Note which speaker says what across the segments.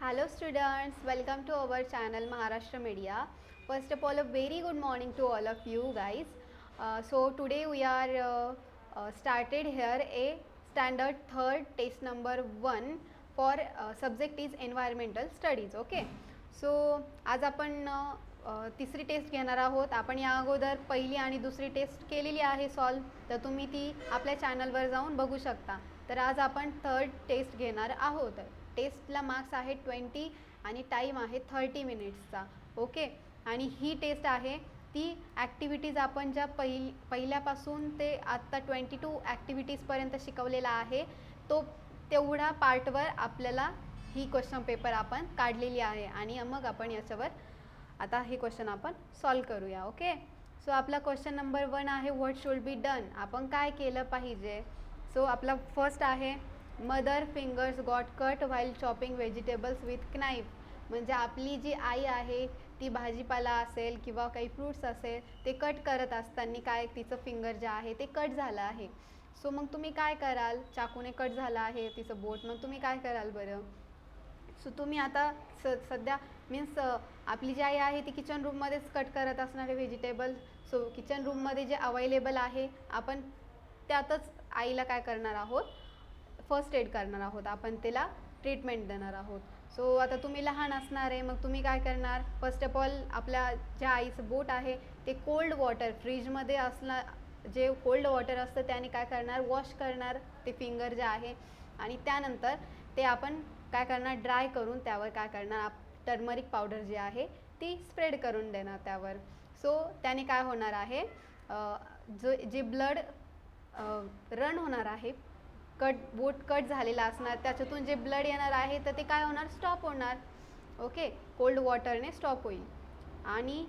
Speaker 1: Hello students, welcome to our channel Maharashtra Media. First of all, a very good morning to all of you guys. So today we are started here a standard third test number 1 for subject is environmental studies. Okay. So आज आपण तिसरी taste घेणार आहोत. आपण या अगोदर पहिली आणि दुसरी टेस्ट केलेली आहे सॉल्व, तर तुम्ही ती आपल्या चॅनलवर जाऊन बघू शकता. तर आज आपण थर्ड टेस्ट घेणार आहोत. टेस्टला मार्क्स आहे 20 आणि टाईम आहे 30 मिनिट्सचा. ओके. आणि ही टेस्ट आहे ती ॲक्टिव्हिटीज आपण ज्या पहिल्यापासून ते आत्ता 22 ॲक्टिव्हिटीजपर्यंत शिकवलेला आहे, तो तेवढा पार्टवर आपल्याला ही क्वेश्चन पेपर आपण काढलेली आहे आणि मग आपण याच्यावर आता हे क्वेश्चन आपण सॉल्व करूया. ओके. सो आपला क्वेश्चन नंबर 1 आहे व्हॉट शुड बी डन. आपण काय केलं पाहिजे. सो आपला फर्स्ट आहे mother fingers got cut while chopping vegetables with knife. म्हणजे आपली जी आई आहे ती भाजीपाला असेल किंवा काही फ्रूट्स असेल ते कट करत असताना काय तिचं फिंगर जे आहे ते कट झालं आहे. सो मग तुम्ही काय कराल. चाकूने कट झालं आहे तिचं बोट, मग तुम्ही काय कराल बरं. सो तुम्ही आता सध्या मीन्स आपली जी आई आहे ती किचन रूममध्येच कट करत असणारे व्हेजिटेबल. सो किचन रूममध्ये जे अवेलेबल आहे आपण त्यातच आईला काय करणार आहोत, फर्स्ट एड करणार आहोत, आपण तिला ट्रीटमेंट देणार आहोत. सो आता तुम्ही लहान असणार आहे, मग तुम्ही काय करणार. फर्स्ट ऑफ ऑल आपल्या ज्या आईचं बोट आहे ते कोल्ड वॉटर फ्रीजमध्ये असणार जे कोल्ड वॉटर असतं त्याने काय करणार वॉश करणार ते फिंगर जे आहे आणि त्यानंतर ते आपण काय करणार ड्राय करून त्यावर काय करणार टर्मरिक पावडर जी आहे ती स्प्रेड करून देणार त्यावर. सो त्याने काय होणार आहे जे ब्लड रन होणार आहे बोट कट झालेला असणार त्याच्यातून जे ब्लड येणार आहे तर ते काय होणार स्टॉप होणार. ओके. कोल्ड वॉटरने स्टॉप होईल. आणि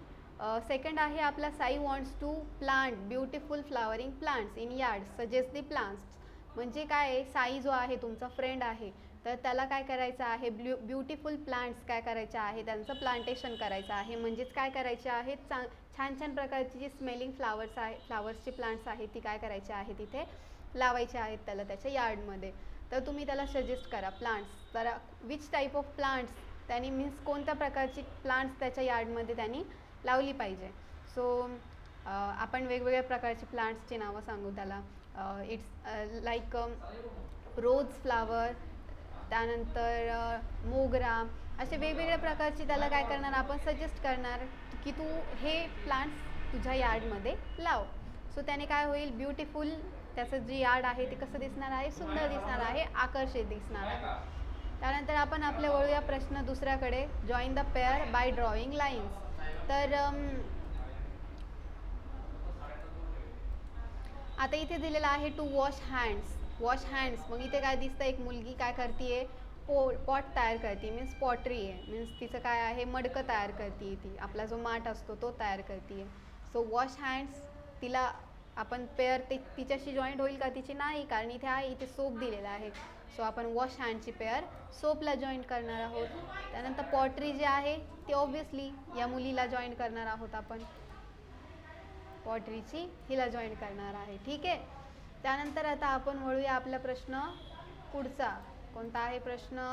Speaker 1: सेकंड आहे आपला Sai wants to plant beautiful flowering plants in yard suggest the plants. म्हणजे काय आहे साई जो आहे तुमचा फ्रेंड आहे तर त्याला काय करायचं आहे ब्युटिफुल प्लांट्स काय करायचे आहे त्यांचं प्लांटेशन करायचं आहे. म्हणजेच काय करायचे आहेत छान छान प्रकारची जी स्मेलिंग फ्लावर्सची प्लांट्स आहेत ती काय करायचे आहे तिथे लावायचे आहेत त्याला त्याच्या यार्डमध्ये. तर तुम्ही त्याला सजेस्ट करा प्लांट्स. तर विच टाईप ऑफ प्लांट्स त्यांनी मीन्स कोणत्या प्रकारची प्लांट्स त्याच्या यार्डमध्ये त्यांनी लावली पाहिजे. सो आपण वेगवेगळ्या प्रकारची प्लांट्सची नावं सांगू त्याला. इट्स लाईक रोज फ्लावर, त्यानंतर मोगरा, असे वेगवेगळ्या प्रकारची त्याला काय करणार आपण सजेस्ट करणार की तू हे प्लांट्स तुझ्या यार्डमध्ये लाव. सो त्याने काय होईल ब्युटिफुल त्याचं जे यार्ड आहे ते कसं दिसणार आहे सुंदर दिसणार आहे आकर्षित दिसणार आहे. त्यानंतर आपण आपले वळूया प्रश्न दुसऱ्याकडे. Join the pair by drawing lines. तर आता इथे दिलेलं आहे to wash hands. Wash hands मग इथे काय दिसतं एक मुलगी काय करते पॉट तयार करते मीन्स पॉटरी आहे मीन्स तिचं काय आहे मडकं तयार करते ती आपला जो माठ असतो तो तयार करते. सो वॉश हँड्स तिला आपण पेअर तिच्याशी जॉईंट होईल का तिची नाही कारण इथे सोप दिलेला आहे. सो आपण वॉश हँडची पेअर सोपला जॉईंट करणार आहोत. त्यानंतर पॉटरी जे आहे ते ऑब्व्हियसली या मुलीला जॉईंट करणार आहोत आपण पॉटरीची हिला जॉईंट करणार आहे. ठीक आहे. त्यानंतर आता आपण वळूया आपला प्रश्न पुढचा. कोणता आहे प्रश्न.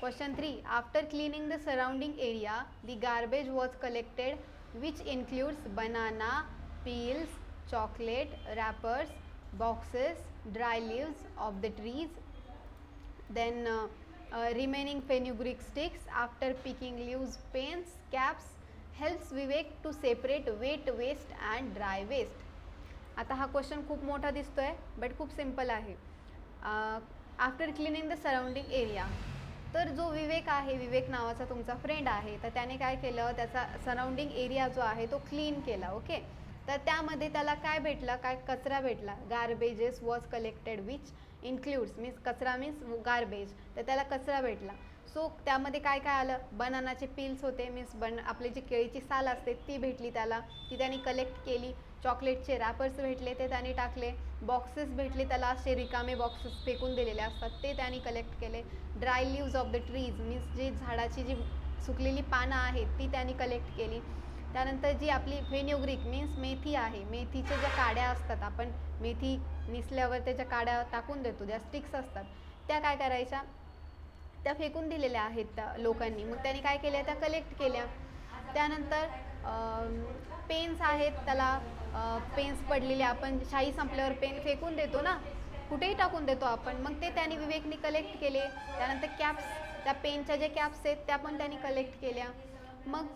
Speaker 1: Question 3. After cleaning the surrounding area the garbage was collected which includes banana, peels, chocolate, wrappers, boxes, dry leaves of the trees, then remaining fenugreek sticks. After picking leaves, paints, caps helps Vivek to separate wet waste and dry waste. आता हा question खूप मोठा दिसतोय but खूप simple आहे. After cleaning the surrounding area तर जो विवेक आहे विवेक नावाचा तुमचा फ्रेंड आहे तर त्याने काय केलं त्याचा सराउंडिंग एरिया जो आहे तो क्लीन केला. ओके. तर त्यामध्ये त्याला काय भेटलं काय कचरा भेटला. Garbages was collected which includes means कचरा मीन्स गार्बेज तर त्याला कचरा भेटला. सो त्यामध्ये काय काय आलं बनानाचे पील्स होते मीन्स आपली जी केळीची साल असते ती भेटली त्याला ती त्यांनी कलेक्ट केली. चॉकलेटचे रॅपर्स भेटले ते त्यांनी टाकले. बॉक्सेस भेटले त्याला असे रिकामे बॉक्सेस फेकून दिलेले असतात ते त्यांनी कलेक्ट केले. Dry leaves of the trees means जी झाडाची जी सुकलेली पानं आहेत ती त्यांनी कलेक्ट केली. त्यानंतर जी आपली फेन्युग्रीक मीन्स मेथी आहे मेथीच्या ज्या काड्या असतात आपण मेथी निसल्यावर त्याच्या काड्या टाकून देतो ज्या स्टिक्स असतात त्या काय करायच्या, त्या फेकून दिलेल्या आहेत त्या लोकांनी. मग त्यांनी काय केल्या, त्या कलेक्ट केल्या. त्यानंतर पेन्स आहेत, त्याला पेन्स पडलेले, आपण शाई संपल्यावर पेन फेकून देतो ना, कुठेही टाकून देतो आपण, मग ते त्यांनी विवेकनी कलेक्ट केले. त्यानंतर कॅप्स, त्या पेनच्या जे कॅप्स आहेत त्या पण त्यांनी कलेक्ट केल्या. मग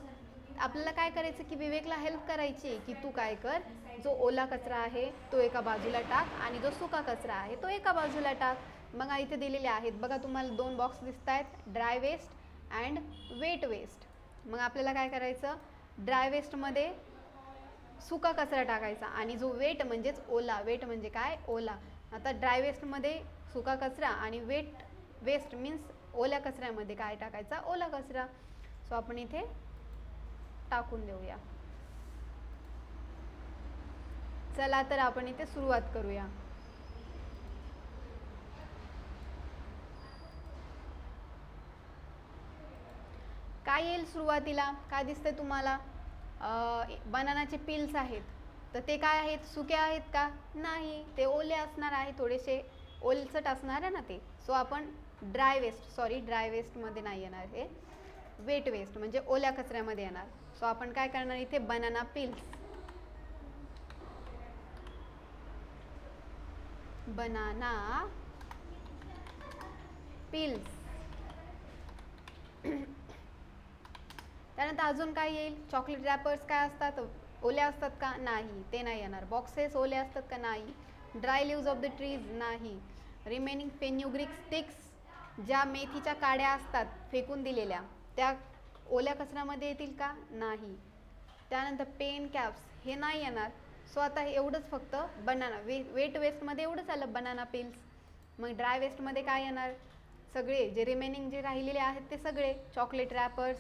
Speaker 1: आपल्याला काय करायचं की विवेकला हेल्प करायची की तू काय कर, जो ओला कचरा आहे तो एका बाजूला टाक आणि जो सुका कचरा आहे तो एका बाजूला टाक. मग इथे दिलेले आहेत बघा, तुम्हाला 2 बॉक्स दिसत आहेत, dry waste and wet waste. मग आपल्याला काय करायचं, ड्राय वेस्टमध्ये सुका कचरा टाकायचा आणि जो वेट म्हणजेच ओला, वेट म्हणजे काय, ओला. आता ड्राय वेस्टमध्ये सुका कचरा आणि वेट वेस्ट मीन्स ओल्या कचऱ्यामध्ये काय टाकायचा, ओला कचरा. सो आपण इथे टाकून देऊया. चला तर आपण इथे सुरुवात करूया. काय येईल सुरुवातीला, काय दिसतंय तुम्हाला, बनानाचे पिल्स आहेत. तर ते काय आहेत, सुके आहेत का, नाही, ते ओले असणार आहे, थोडेसे ओलसट असणार आहे ना ते. सो आपण ड्राय वेस्टमध्ये नाही येणार, हे वेट वेस्ट म्हणजे ओल्या कचऱ्यामध्ये येणार. सो आपण काय करणार इथे, बनाना पिल्स, बनाना पिल्स. त्यानंतर अजून काय येईल, चॉकलेट रॅपर्स काय असतात, ओले असतात का, नाही, ते नाही येणार. बॉक्सेस ओले असतात का, नाही. Dry leaves of the trees, नाही. रिमेनिंग फेन्युग्रिक स्टिक्स, ज्या मेथीच्या काड्या असतात फेकून दिलेल्या, त्या ओल्या कचऱ्यामध्ये येतील का, नाही. त्यानंतर पेन कॅप्स, हे नाही येणार. सो आता एवढंच फक्त बनाना वेट वेस्टमध्ये एवढंच आलं, बनाना पिल्स. मग ड्राय वेस्टमध्ये काय येणार, सगळे जे रिमेनिंग जे राहिलेले आहेत ते सगळे, चॉकलेट रॅपर्स,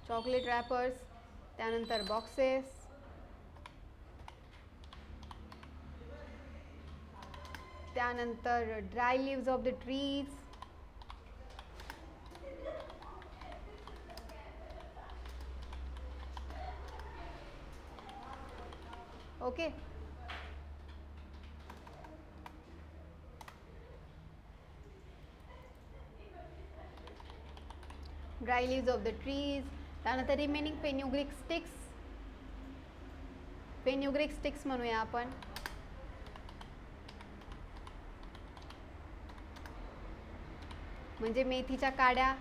Speaker 1: चॉकलेट रॅपर्स, त्यानंतर बॉक्सेस, त्यानंतर dry leaves of the trees, okay. Dry leaves of the trees, त्यानंतर रिमेनिंग फेन्युग्रिक स्टिक्स म्हणूया आपण. म्हणजे मेथीच्या काड्या,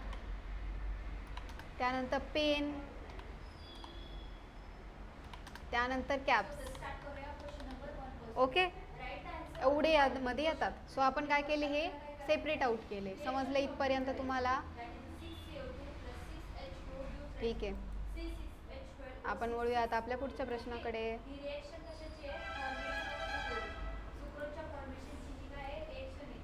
Speaker 1: त्यानंतर पेन, त्यानंतर कॅप्स, ओके. एवढे यामध्ये येतात. सो आपण काय केले, हे सेपरेट आउट केले. समजलं इथपर्यंत तुम्हाला, ठीक आहे. आपण वळूया आता आपल्या पुढच्या प्रश्नाकडे.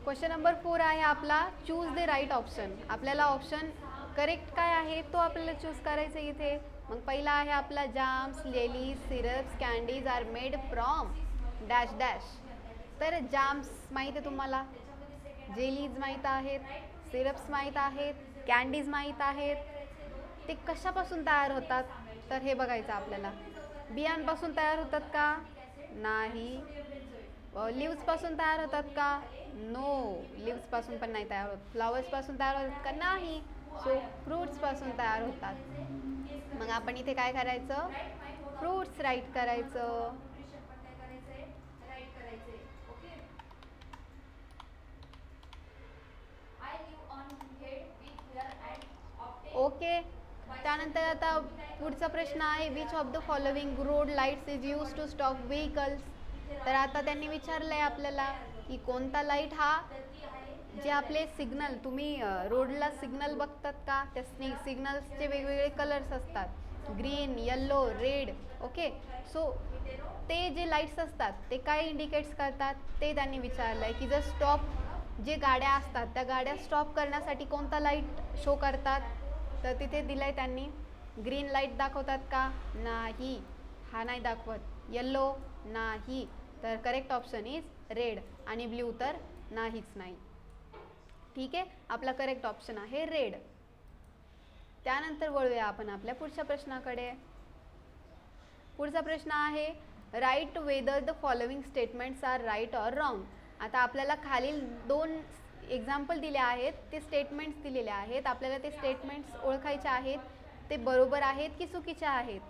Speaker 1: क्वेश्चन नंबर 4 आहे आपला, चूज द राईट ऑप्शन. आपल्याला ऑप्शन करेक्ट काय आहे तो आपल्याला चूज करायचं इथे. मग पहिला आहे आपला, jams, jellies, syrups, candies are made from dash dash. तर जाम्स माहीत आहे तुम्हाला, जेलीज माहीत आहेत, सिरप्स माहीत आहेत, कॅन्डीज माहीत आहेत. ते कशापासून तयार होतात, तर हे बघायचं आपल्याला. बियांपासून तयार होतात का, नाही. लिव्सपासून तयार होतात का, नो, लिव्सपासून पण नाही तयार होत. फ्लावर्सपासून तयार होतात का, नाही. सो फ्रूट्सपासून तयार होतात. मग आपण इथे काय करायचं, फ्रूट्स राईट करायचं. ओके. त्यानंतर आता पुढचा प्रश्न आहे, which of the following road lights is use to stop vehicles. तर आता त्यांनी विचारलंय आपल्याला की कोणता लाईट हा, जे आपले सिग्नल, तुम्ही रोडला सिग्नल बघतात का, त्या सिग्नल्सचे वेगवेगळे कलर्स असतात, green, yellow, red, okay. So ते जे लाईट्स असतात ते काय इंडिकेट्स करतात ते त्यांनी विचारलं आहे की जर स्टॉप, जे गाड्या असतात त्या गाड्या स्टॉप करण्यासाठी कोणता लाईट शो करतात. तर तिथे दिलंय त्यांनी, ग्रीन लाईट दाखवतात का, नाही, हा नाही दाखवत. येल्लो, नाही. तर करेक्ट ऑप्शन इज रेड. आणि ब्ल्यू तर नाहीच नाही. ठीक आहे, आपला करेक्ट ऑप्शन आहे रेड. त्यानंतर वळूया आपण आपल्या पुढच्या प्रश्नाकडे. पुढचा प्रश्न आहे right whether the following statements are right or wrong. आता आपल्याला खालील 2 एक्झाम्पल दिले आहेत, ते स्टेटमेंट्स दिलेले आहेत. आपल्याला ते स्टेटमेंट्स ओळखायचे आहेत, ते बरोबर आहेत की चुकीचे आहेत.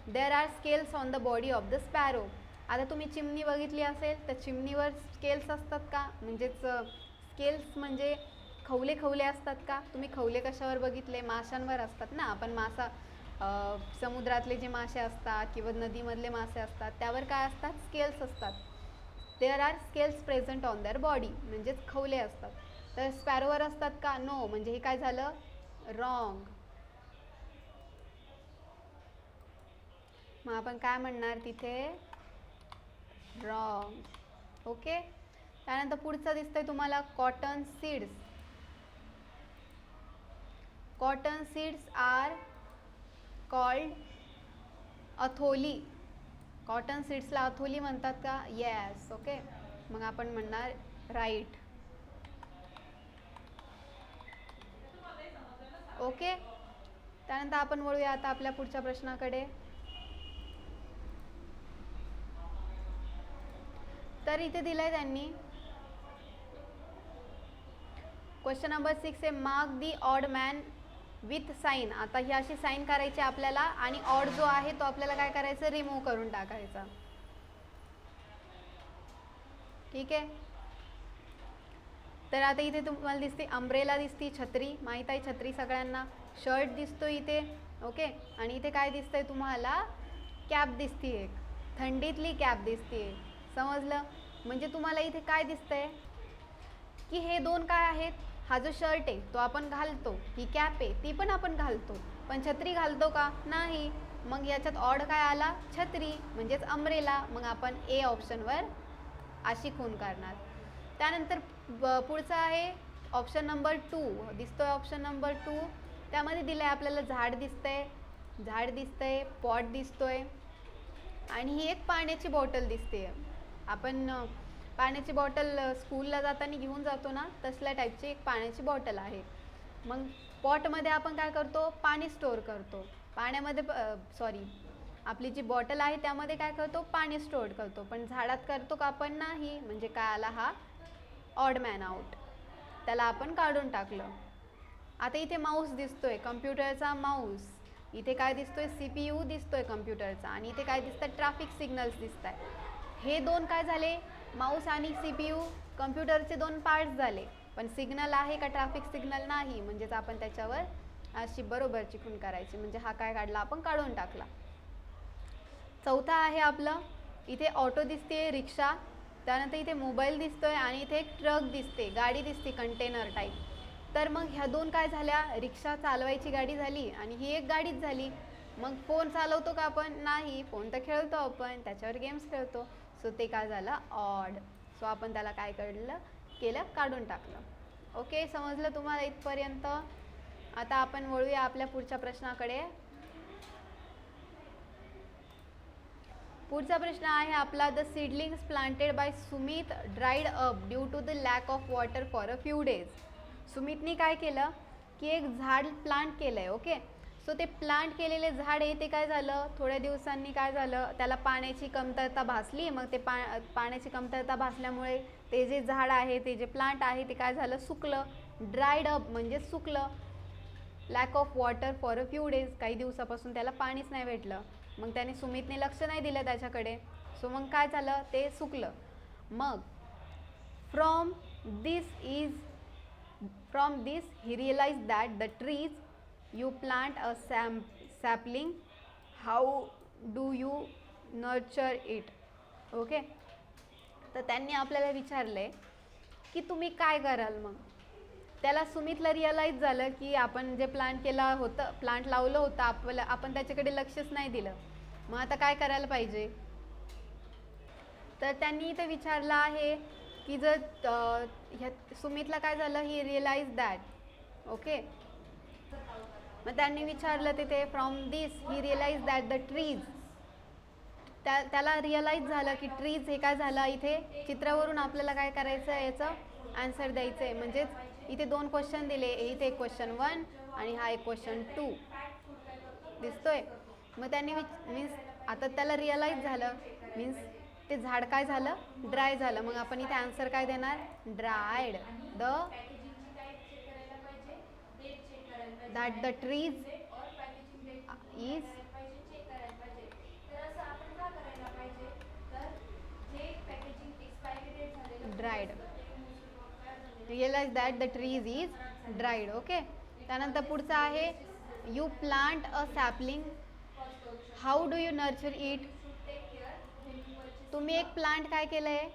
Speaker 1: There are scales on the body of the sparrow. आता तुम्ही चिमणी बघितली असेल तर चिमणीवर स्केल्स असतात का, म्हणजेच स्केल्स म्हणजे खवले खवले असतात का. तुम्ही खवले कशावर बघितले, माशांवर असतात ना. आपण मासा समुद्रातले जे मासे असतात किंवा नदीमधले मासे असतात त्यावर काय असतात, स्केल्स असतात. There are scales present on their body, म्हणजेच खवले असतात. तर स्पॅरोवर असतात का, नो, म्हणजे हे काय झालं, रॉंग. मग आपण काय म्हणणार तिथे, रॉंग. ओके. त्यानंतर पुढचं दिसतंय तुम्हाला cotton seeds. Cotton seeds are called अथोली. कॉटन सीड्सला अथोली म्हणतात का, येस. ओके, मग आपण म्हणणार राईट. ओके. त्यानंतर आपण वळूया आता आपल्या पुढच्या प्रश्नाकडे. तर इथे दिलंय त्यांनी क्वेश्चन नंबर 6 आहे mark the odd man with sign. आता ही अशी साईन करायची आपल्याला आणि ऑड जो आहे तो आपल्याला काय करायचं, रिमूव्ह करून टाकायचा. ठीक आहे. तर आता इथे तुम्हाला दिसते अम्ब्रेला दिसती, छत्री, माहीत आहे छत्री सगळ्यांना. शर्ट दिसतो इथे. ओके. आणि इथे काय दिसतंय तुम्हाला, कॅप दिसती, एक थंडीतली कॅप दिसते. समजलं. म्हणजे तुम्हाला इथे काय दिसतंय की हे 2 काय आहेत, हा जो शर्ट आहे तो आपण घालतो, ही कॅप आहे ती पण आपण घालतो, पण छत्री घालतो का, नाही. मग याच्यात ऑड काय आला, छत्री, म्हणजेच अम्ब्रेला. मग आपण ए ऑप्शनवर अशी खून करणार. त्यानंतर पुढचा आहे ऑप्शन नंबर 2 दिसतोय. ऑप्शन नंबर 2 त्यामध्ये दिलं आहे आपल्याला झाड दिसतंय, झाड दिसतंय, पॉट दिसतोय आणि ही एक पाण्याची बॉटल दिसते. आपण पाण्याची बॉटल स्कूलला जाताना घेऊन जातो ना, तसल्या टाईपची एक पाण्याची बॉटल आहे. मग पॉटमध्ये आपण काय करतो, पाणी स्टोअर करतो. पाण्यामध्ये सॉरी आपली जी बॉटल आहे त्यामध्ये काय करतो, पाणी स्टोअर करतो. पण झाडात करतो का आपण, नाही. म्हणजे काय आला हा ऑड मॅन आउट, त्याला आपण काढून टाकलं. आता इथे माऊस दिसतोय, कम्प्युटरचा माऊस. इथे काय दिसतोय, CPU दिसतोय कम्प्युटरचा. आणि इथे काय दिसतं, ट्रॅफिक सिग्नल्स दिसत आहे. हे 2 काय झाले, माऊस आणि CPU कम्प्युटरचे 2 पार्ट्स झाले. पण सिग्नल आहे का ट्रॅफिक सिग्नल, नाही. म्हणजेच आपण त्याच्यावर अशी बरोबर चिकून करायची. म्हणजे हा काय काढला, आपण काढून टाकला. चौथा आहे आपलं, इथे ऑटो दिसते, रिक्षा. त्यानंतर इथे मोबाईल दिसतोय आणि इथे एक ट्रक दिसते, गाडी दिसते कंटेनर टाईप. तर मग ह्या 2 काय झाल्या, रिक्षा चालवायची गाडी झाली आणि ही एक गाडीच झाली. मग फोन चालवतो का आपण, नाही. फोन तर खेळतो आपण, त्याच्यावर गेम्स खेळतो. सो ते काय झालं, ऑड. सो आपण त्याला काय केलं, काढून टाकलं. ओके, समजलं तुम्हाला इथपर्यंत. आता आपण वळूया आपल्या पुढच्या प्रश्नाकडे. पुढचा प्रश्न आहे आपला the seedlings planted by Sumit dried up due to the lack of water for a few days. सुमितनी काय केलं की एक झाड प्लांट केलंय. ओके. सो ते प्लांट केलेले झाड आहे ते काय झालं, थोड्या दिवसांनी काय झालं, त्याला पाण्याची कमतरता भासली. मग ते पाण्याची कमतरता भासल्यामुळे ते जे झाड आहे, ते जे प्लांट आहे ते काय झालं, सुकलं. ड्राईड अप म्हणजे सुकलं. Lack of water for a few days, काही दिवसापासून त्याला पाणीच नाही भेटलं. मग त्याने सुमितने लक्ष नाही दिलं त्याच्याकडे. सो मग काय झालं, ते सुकलं. मग from this he realise that the trees you plant a sapling, how do you nurture it. Okay. तर त्यांनी आपल्याला विचारलंय की तुम्ही काय कराल. मग त्याला सुमितला रिअलाइज झालं की आपण जे प्लांट लावलं होतं आपण त्याच्याकडे लक्षच नाही दिलं. मग आता काय करायला पाहिजे. तर त्यांनी इथे विचारलं आहे की जर सुमितला काय झालं, ही रिअलाइज दॅट. ओके. मग त्यांनी विचारलं तिथे from this he realise that the trees, त्याला रिअलाइज झालं की ट्रीज हे काय झालं, इथे चित्रावरून आपल्याला काय करायचं आहे, याचं आन्सर द्यायचं आहे. म्हणजेच इथे 2 क्वेश्चन दिले, इथे एक क्वेश्चन 1 आणि हा एक क्वेश्चन 2 दिसतोय. मग त्यांनी मीन्स आता त्याला रिअलाइज झालं, मीन्स ते झाड काय झालं, ड्राय झालं. मग आपण इथे आन्सर काय देणार, dried. That the trees is dried. Realise that the trees is dried. Okay. त्यानंतर पुढचं आहे, you plant a sapling, how do you nurture it. तुम्ही एक प्लांट काय केलं आहे,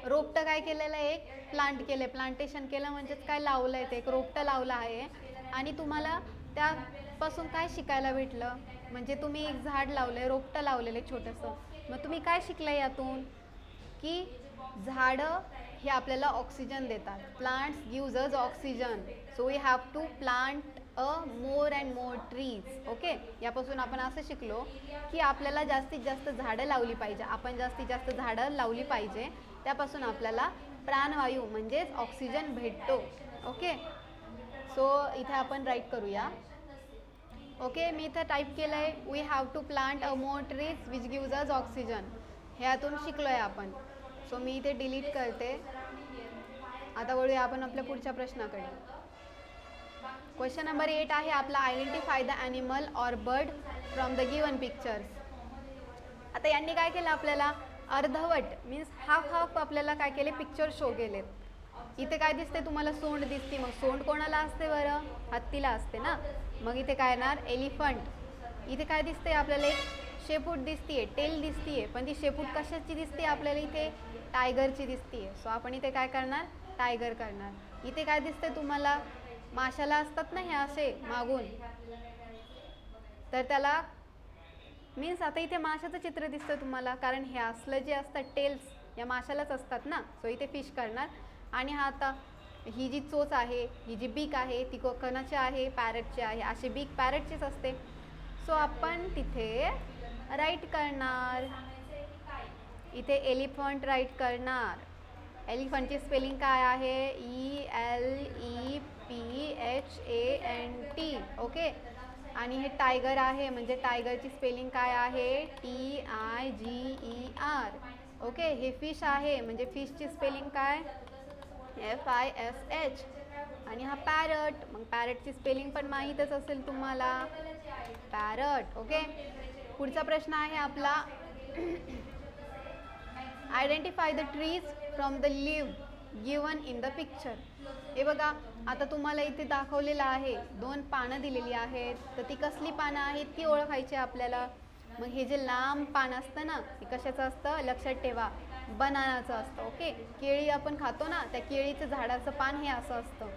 Speaker 1: रोपटं काय केलेलं आहे, एक प्लांट केलं आहे. प्लांटेशन केलं म्हणजेच काय लावलं आहे, ते एक रोपटं लावलं आहे. आणि तुम्हाला त्यापासून काय शिकायला भेटलं, म्हणजे तुम्ही एक झाड लावलं आहे, रोपटं लावलेलं आहे छोटंसं. मग तुम्ही काय शिकलं यातून, की झाडं हे आपल्याला ऑक्सिजन देतात. Plants gives us oxygen, so we have to plant a more and more trees. Okay. यापासून आपण असं शिकलो की आपल्याला जास्तीत जास्त झाडं लावली पाहिजे, आपण जास्तीत जास्त झाडं लावली पाहिजे, त्यापासून आपल्याला प्राणवायू म्हणजेच ऑक्सिजन भेटतो. ओके. सो इथे आपण राईट करूया. ओके. मी इथं टाईप केलं आहे, we have to plant a more trees which gives us oxygen. ह्यातून शिकलो आहे आपण. सो मी इथे डिलीट करते. आता वळूया आपण आपल्या पुढच्या प्रश्नाकडे. क्वेश्चन नंबर 8 आहे आपला, identify the animal or bird from the given pictures. आता यांनी काय केलं, आपल्याला अर्धवट मीन्स हाफ आपल्याला काय केले, पिक्चर शो केलेत. इथे काय दिसते तुम्हाला, सोंड दिसते. मग सोंड कोणाला असते बरं, हत्तीला असते ना. मग इथे काय येणार, एलिफंट. इथे काय दिसते आपल्याला, एक शेपूट दिसतीये, टेल दिसतीये, पण ती शेपूट कशाची दिसते आपल्याला, इथे टायगरची दिसतीये. सो आपण इथे काय करणार, टायगर करणार. इथे काय दिसते तुम्हाला, माशाला असतात ना हे असे मागून, तर त्याला मीन्स आता इथे माशाचं चित्र दिसतं तुम्हाला, कारण हे असलं जे असतात टेल्स या माशालाच असतात ना. सो इथे फिश करणार. आणि हा आता ही जी चोच आहे, ही जी बीक आहे, ती कोणाची आहे, पॅरटची आहे. अशी बीक पॅरटचीच असते. सो आपण तिथे राईट करणार, इथे एलिफंट राईट करणार. एलिफंटची स्पेलिंग काय आहे, ELEPHANT. ओके. आणि हे टायगर आहे, म्हणजे टायगरची स्पेलिंग काय आहे, TIGER. ओके. हे फिश आहे, म्हणजे फिशची स्पेलिंग काय, FISH. आणि हा पॅरट, मग पॅरटची स्पेलिंग पण माहीतच असेल तुम्हाला, पॅरट. ओके. पुढचा प्रश्न आहे आपला, identify the trees from the leave given in the picture. हे बघा, आता तुम्हाला इथे दाखवलेलं आहे, 2 पानं दिलेली आहेत, तर ती कसली पानं आहेत ती ओळखायची आपल्याला. मग हे जे लांब पान असतं ना, ते कशाचं असतं, लक्षात ठेवा, बनानाचं असतं. ओके. केळी आपण खातो ना, त्या केळीचं झाडाचं पान हे असं असतं.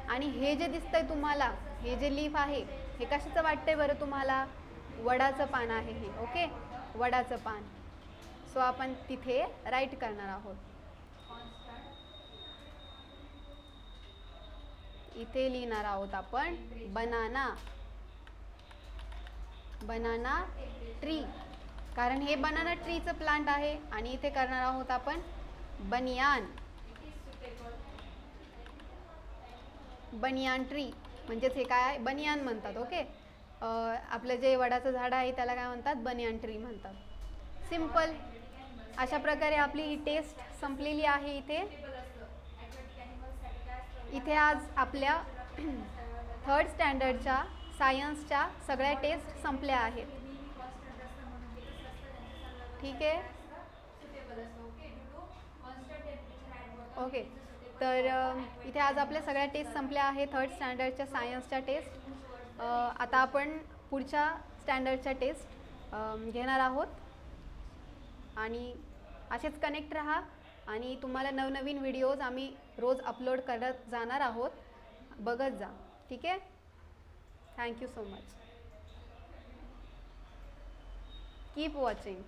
Speaker 1: आणि हे जे दिसतंय तुम्हाला, हे जे लीफ आहे, हे कशाचं वाटतंय बरं तुम्हाला, वडाचं पान आहे हे. ओके. वडाचं पान. सो आपण तिथे राईट करणार आहोत. इथे लिहिणार आहोत आपण बनाना, बनाना ट्री, कारण हे बनाना ट्रीचं प्लांट आहे. आणि इथे करणार आहोत आपण बनियान, बनियान ट्री, म्हणजेच हे काय आहे, बनियान म्हणतात. ओके. आपलं जे वडाचं झाड आहे त्याला काय म्हणतात, बनियान ट्री म्हणतात. सिम्पल. अशा प्रकारे आपली ही टेस्ट संपलेली आहे. इथे आज आपल्या 3rd स्टँडर्डच्या सायन्सच्या सगळ्या टेस्ट संपल्या आहेत. ठीक आहे. ओके. तर इथे आज आपल्या सगळ्या टेस्ट संपल्या आहेत, 3rd स्टँडर्डच्या सायन्सच्या टेस्ट. आता आपण पुढच्या स्टँडर्डच्या टेस्ट घेणार आहोत. आणि असेच कनेक्ट राहा, आणि तुम्हाला नवनवीन व्हिडिओज आम्ही रोज अपलोड करत जाणार आहोत, बघत जा. ठीक आहे. Thank you so much. Keep watching.